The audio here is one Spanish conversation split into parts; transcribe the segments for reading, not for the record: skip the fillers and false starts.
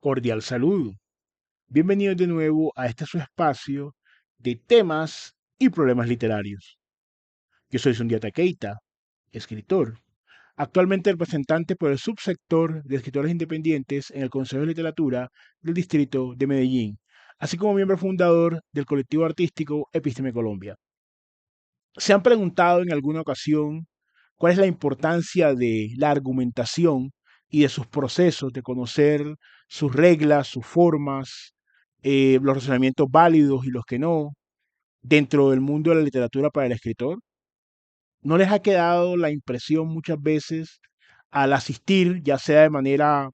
Cordial saludo. Bienvenidos de nuevo a este su espacio de temas y problemas literarios. Yo soy Sundiata Keita, escritor, actualmente representante por el subsector de escritores independientes en el Consejo de Literatura del Distrito de Medellín, así como miembro fundador del colectivo artístico Epísteme Colombia. ¿Se han preguntado en alguna ocasión cuál es la importancia de la argumentación y de sus procesos, de conocer sus reglas, sus formas, los razonamientos válidos y los que no, dentro del mundo de la literatura para el escritor? ¿No les ha quedado la impresión muchas veces al asistir, ya sea de manera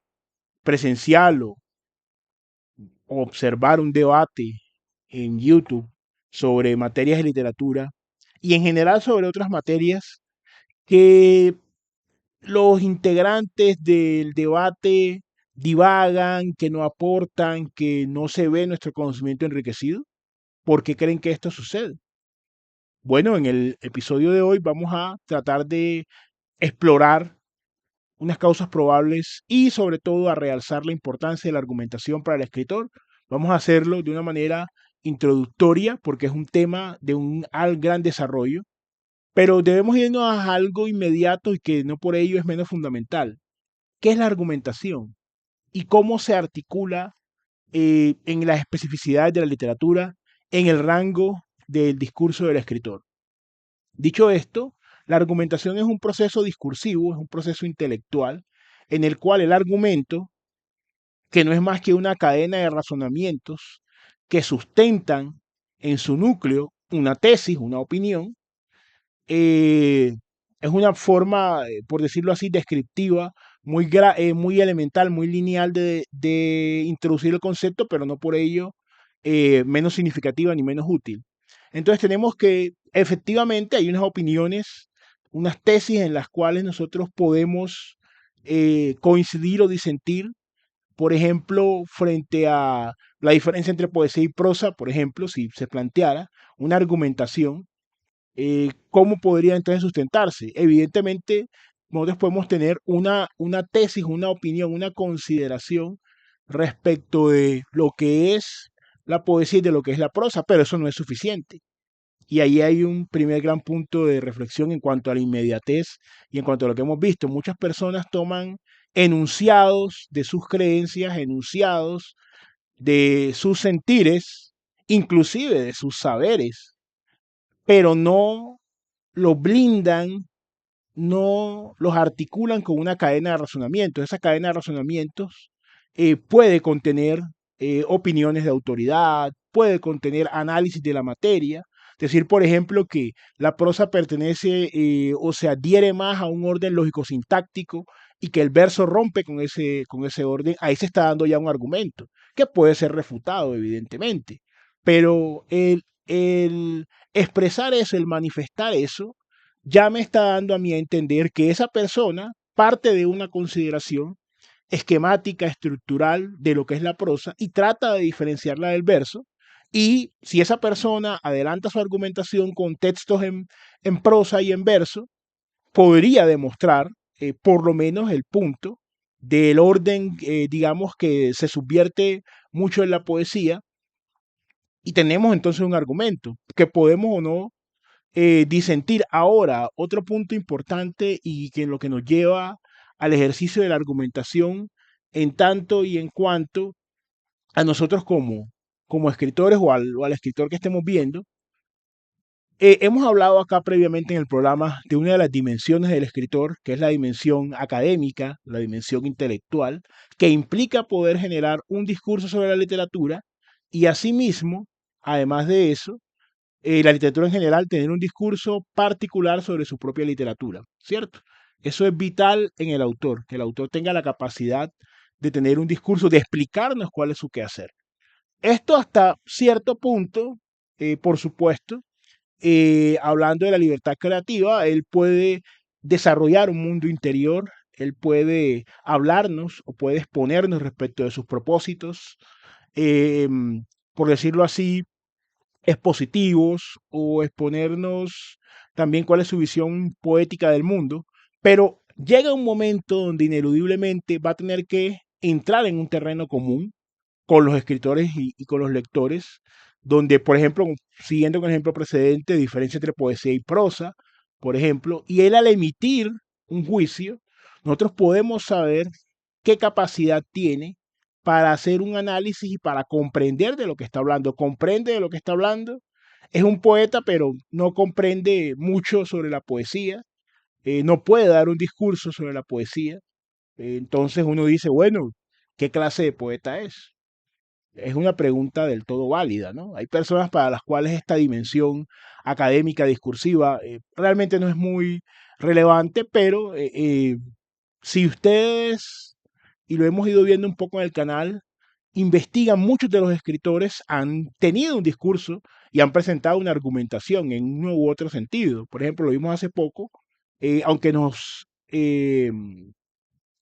presencial o observar un debate en YouTube sobre materias de literatura y en general sobre otras materias, que los integrantes del debate divagan, que no aportan, que no se ve nuestro conocimiento enriquecido? ¿Por qué creen que esto sucede? Bueno, en el episodio de hoy vamos a tratar de explorar unas causas probables y sobre todo a realzar la importancia de la argumentación para el escritor. Vamos a hacerlo de una manera introductoria porque es un tema de un gran desarrollo, pero debemos irnos a algo inmediato y que no por ello es menos fundamental. ¿Qué es la argumentación? ¿Y cómo se articula en las especificidades de la literatura en el rango del discurso del escritor? Dicho esto, la argumentación es un proceso discursivo, es un proceso intelectual en el cual el argumento, que no es más que una cadena de razonamientos que sustentan en su núcleo una tesis, una opinión, eh, es una forma, por decirlo así, descriptiva, muy elemental, muy lineal de introducir el concepto, pero no por ello menos significativa ni menos útil. Entonces tenemos que efectivamente hay unas opiniones, unas tesis en las cuales nosotros podemos coincidir o disentir, por ejemplo, frente a la diferencia entre poesía y prosa, por ejemplo, si se planteara una argumentación, ¿cómo podría entonces sustentarse? Evidentemente, nosotros podemos tener una tesis, una opinión, una consideración respecto de lo que es la poesía y de lo que es la prosa, pero eso no es suficiente. Y ahí hay un primer gran punto de reflexión en cuanto a la inmediatez y en cuanto a lo que hemos visto. Muchas personas toman enunciados de sus creencias, enunciados de sus sentires, inclusive de sus saberes, pero no los blindan, no los articulan con una cadena de razonamientos. Esa cadena de razonamientos puede contener opiniones de autoridad, puede contener análisis de la materia. Decir, por ejemplo, que la prosa pertenece o se adhiere más a un orden lógico-sintáctico y que el verso rompe con ese orden, ahí se está dando ya un argumento que puede ser refutado, evidentemente. Pero el expresar eso, el manifestar eso, ya me está dando a mí a entender que esa persona parte de una consideración esquemática, estructural de lo que es la prosa y trata de diferenciarla del verso. Y si esa persona adelanta su argumentación con textos en prosa y en verso, podría demostrar por lo menos el punto del orden, digamos, que se subvierte mucho en la poesía, y tenemos entonces un argumento que podemos o no disentir. Ahora, otro punto importante y que lo que nos lleva al ejercicio de la argumentación en tanto y en cuanto a nosotros como escritores o al escritor que estemos viendo. Hemos hablado acá previamente en el programa de una de las dimensiones del escritor, que es la dimensión académica, la dimensión intelectual, que implica poder generar un discurso sobre la literatura y asimismo, además de eso, la literatura en general, tener un discurso particular sobre su propia literatura, ¿cierto? Eso es vital en el autor, que el autor tenga la capacidad de tener un discurso, de explicarnos cuál es su quehacer. Esto hasta cierto punto, por supuesto, hablando de la libertad creativa, él puede desarrollar un mundo interior, él puede hablarnos o puede exponernos respecto de sus propósitos, eh, por decirlo así, expositivos o exponernos también cuál es su visión poética del mundo, pero llega un momento donde ineludiblemente va a tener que entrar en un terreno común con los escritores y con los lectores, donde, por ejemplo, siguiendo con el ejemplo precedente, diferencia entre poesía y prosa, por ejemplo, y él al emitir un juicio, nosotros podemos saber qué capacidad tiene para hacer un análisis y para comprender de lo que está hablando. Comprende de lo que está hablando. Es un poeta, pero no comprende mucho sobre la poesía. No puede dar un discurso sobre la poesía. Entonces uno dice, bueno, ¿qué clase de poeta es? Es una pregunta del todo válida, ¿no? Hay personas para las cuales esta dimensión académica, discursiva, realmente no es muy relevante, pero si ustedes, y lo hemos ido viendo un poco en el canal, investigan, muchos de los escritores han tenido un discurso y han presentado una argumentación en uno u otro sentido. Por ejemplo, lo vimos hace poco, aunque nos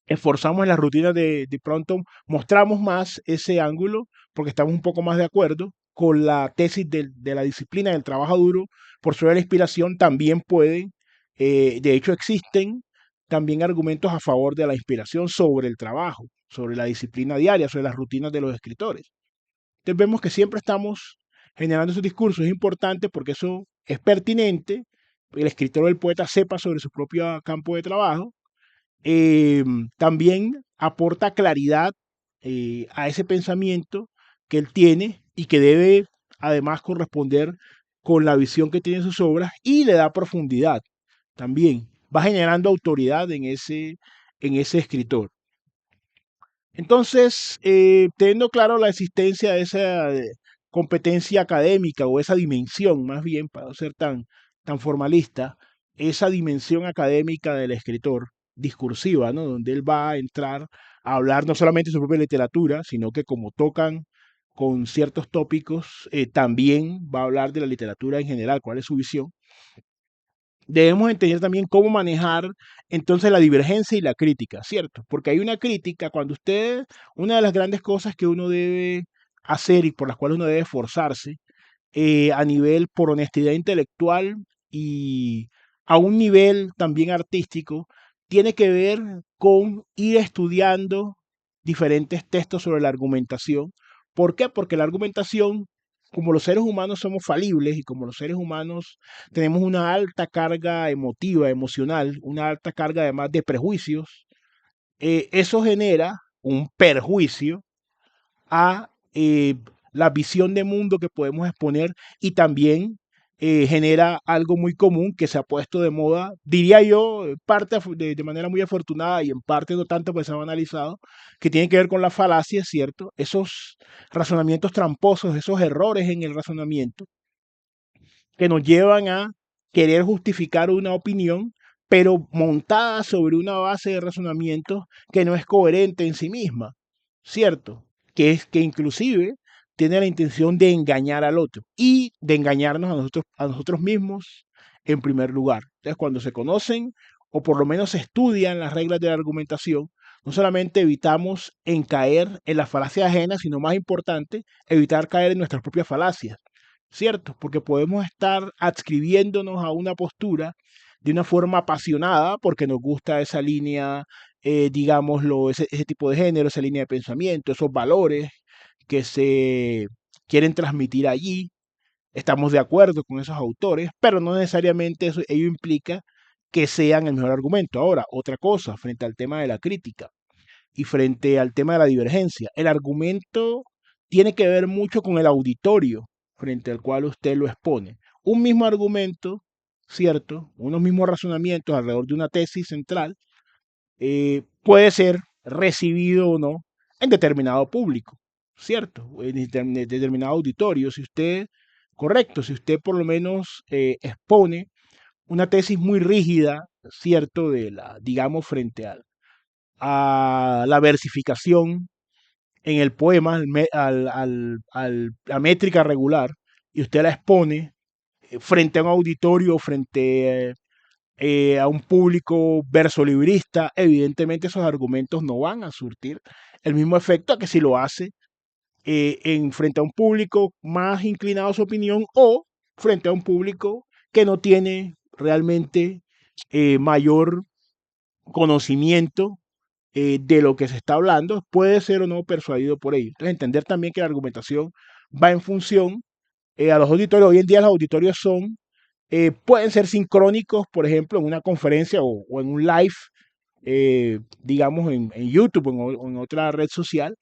esforzamos en las rutinas de pronto mostramos más ese ángulo porque estamos un poco más de acuerdo con la tesis de la disciplina del trabajo duro por sobre la inspiración. También pueden, de hecho existen también argumentos a favor de la inspiración sobre el trabajo, sobre la disciplina diaria, sobre las rutinas de los escritores. Entonces vemos que siempre estamos generando esos discursos. Es importante porque eso es pertinente, el escritor o el poeta sepa sobre su propio campo de trabajo. eh, También aporta claridad a ese pensamiento que él tiene y que debe además corresponder con la visión que tiene en sus obras, y le da profundidad también. Va generando autoridad en ese escritor. Entonces, teniendo claro la existencia de esa competencia académica o esa dimensión, más bien, para no ser tan formalista, esa dimensión académica del escritor, discursiva, ¿no? Donde él va a entrar a hablar no solamente de su propia literatura, sino que como tocan con ciertos tópicos, también va a hablar de la literatura en general, cuál es su visión. Debemos entender también cómo manejar entonces la divergencia y la crítica, ¿cierto? Porque hay una crítica cuando usted, una de las grandes cosas que uno debe hacer y por las cuales uno debe esforzarse a nivel por honestidad intelectual y a un nivel también artístico, tiene que ver con ir estudiando diferentes textos sobre la argumentación. ¿Por qué? Porque la argumentación, como los seres humanos somos falibles y como los seres humanos tenemos una alta carga emotiva, emocional, una alta carga además de prejuicios, eso genera un perjuicio a la visión de mundo que podemos exponer, y también genera algo muy común que se ha puesto de moda, diría yo, parte de manera muy afortunada y en parte no tanto, pues se ha analizado, que tiene que ver con la falacia, ¿cierto? Esos razonamientos tramposos, esos errores en el razonamiento que nos llevan a querer justificar una opinión, pero montada sobre una base de razonamiento que no es coherente en sí misma, ¿cierto? Que es que inclusive tiene la intención de engañar al otro y de engañarnos a nosotros mismos en primer lugar. Entonces, cuando se conocen o por lo menos se estudian las reglas de la argumentación, no solamente evitamos en caer en las falacias ajenas, sino más importante, evitar caer en nuestras propias falacias. ¿Cierto? Porque podemos estar adscribiéndonos a una postura de una forma apasionada porque nos gusta esa línea, digámoslo, ese tipo de género, esa línea de pensamiento, esos valores que se quieren transmitir allí. Estamos de acuerdo con esos autores, pero no necesariamente eso, ello implica que sean el mejor argumento. Ahora, otra cosa, frente al tema de la crítica y frente al tema de la divergencia. El argumento tiene que ver mucho con el auditorio frente al cual usted lo expone. Un mismo argumento, ¿cierto? Unos mismos razonamientos alrededor de una tesis central puede ser recibido o no en determinado público, ¿cierto? En determinado auditorio. Si usted, correcto, si usted por lo menos expone una tesis muy rígida, ¿cierto? De la, digamos, frente a la versificación en el poema, la métrica regular, y usted la expone frente a un auditorio, frente a un público versolibrista, evidentemente esos argumentos no van a surtir el mismo efecto a que si lo hace frente a un público más inclinado a su opinión o frente a un público que no tiene realmente mayor conocimiento de lo que se está hablando, puede ser o no persuadido por ello. Entonces, entender también que la argumentación va en función a los auditorios. Hoy en día los auditorios pueden ser sincrónicos, por ejemplo, en una conferencia o en un live, digamos, en YouTube o en otra red social,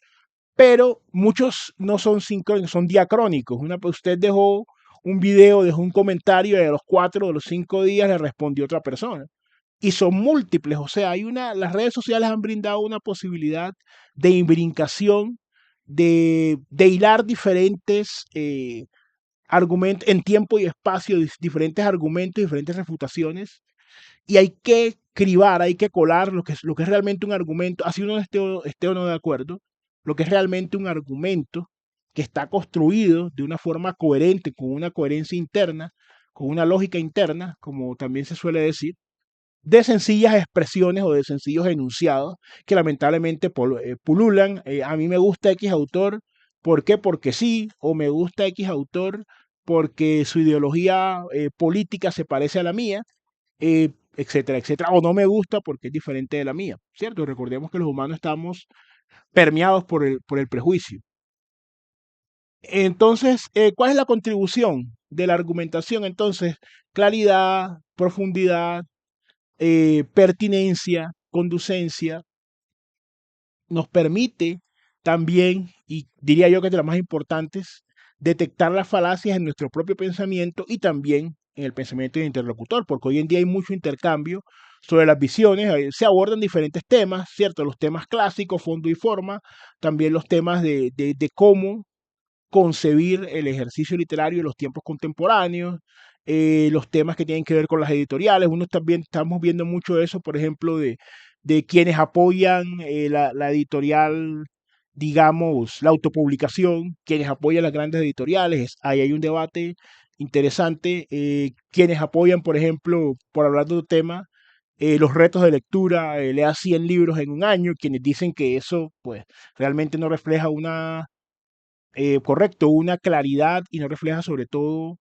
pero muchos no son sincrónicos, son diacrónicos. Usted dejó un video, dejó un comentario y a los 4 o los 5 días le respondió otra persona. Y son múltiples, o sea, las redes sociales han brindado una posibilidad de imbricación, de hilar diferentes argumentos en tiempo y espacio, diferentes argumentos, diferentes refutaciones, y hay que cribar, hay que colar lo que es realmente un argumento, así uno esté o no de acuerdo, lo que es realmente un argumento que está construido de una forma coherente, con una coherencia interna, con una lógica interna, como también se suele decir, de sencillas expresiones o de sencillos enunciados que lamentablemente pululan. A mí me gusta X autor, ¿por qué? Porque sí, o me gusta X autor porque su ideología política se parece a la mía, etcétera, etcétera, o no me gusta porque es diferente de la mía, ¿cierto? Recordemos que los humanos estamos permeados por el prejuicio. Entonces, ¿cuál es la contribución de la argumentación? Entonces, claridad, profundidad, pertinencia, conducencia, nos permite también, y diría yo que es de las más importantes, detectar las falacias en nuestro propio pensamiento y también en el pensamiento del interlocutor, porque hoy en día hay mucho intercambio sobre las visiones, se abordan diferentes temas, ¿cierto? Los temas clásicos, fondo y forma, también los temas de cómo concebir el ejercicio literario en los tiempos contemporáneos, los temas que tienen que ver con las editoriales. Uno también estamos viendo mucho eso, por ejemplo, de quienes apoyan la editorial, digamos, la autopublicación, quienes apoyan las grandes editoriales. Ahí hay un debate interesante. Quienes apoyan, por ejemplo, por hablar de otro tema, los retos de lectura, lea 100 libros en un año, quienes dicen que eso, pues, realmente no refleja correcto, una claridad y no refleja sobre todo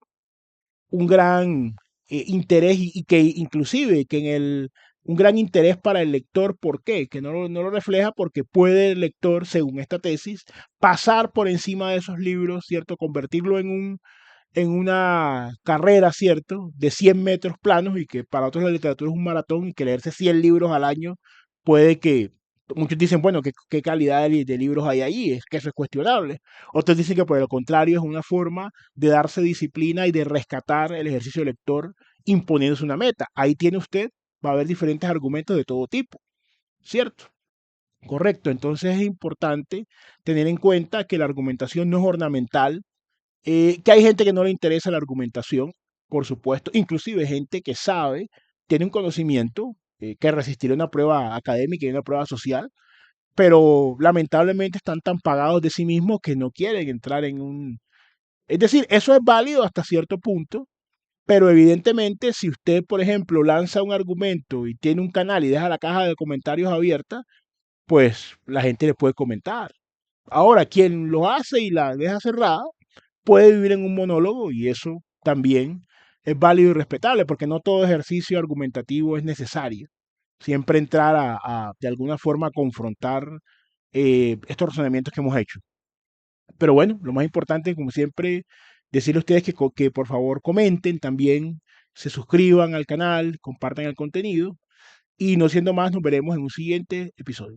un gran interés y que inclusive que un gran interés para el lector, ¿por qué? Que no lo refleja porque puede el lector, según esta tesis, pasar por encima de esos libros, ¿cierto? Convertirlo en una carrera, ¿cierto? De 100 metros planos y que para otros la literatura es un maratón y que leerse 100 libros al año puede que, muchos dicen, bueno, ¿qué calidad de libros hay ahí? Es que eso es cuestionable. Otros dicen que por el contrario es una forma de darse disciplina y de rescatar el ejercicio lector imponiéndose una meta. Ahí tiene usted, va a haber diferentes argumentos de todo tipo, ¿cierto? Correcto, entonces es importante tener en cuenta que la argumentación no es ornamental, que hay gente que no le interesa la argumentación, por supuesto, inclusive gente que sabe, tiene un conocimiento que resistirá una prueba académica y una prueba social, pero lamentablemente están tan pagados de sí mismos que no quieren entrar en un... Es decir, eso es válido hasta cierto punto, pero evidentemente si usted, por ejemplo, lanza un argumento y tiene un canal y deja la caja de comentarios abierta, pues la gente le puede comentar. Ahora, quien lo hace y la deja cerrada, puede vivir en un monólogo y eso también es válido y respetable porque no todo ejercicio argumentativo es necesario. Siempre entrar de alguna forma a confrontar estos razonamientos que hemos hecho. Pero bueno, lo más importante, como siempre, decirle a ustedes que por favor comenten, también se suscriban al canal, compartan el contenido y no siendo más, nos veremos en un siguiente episodio.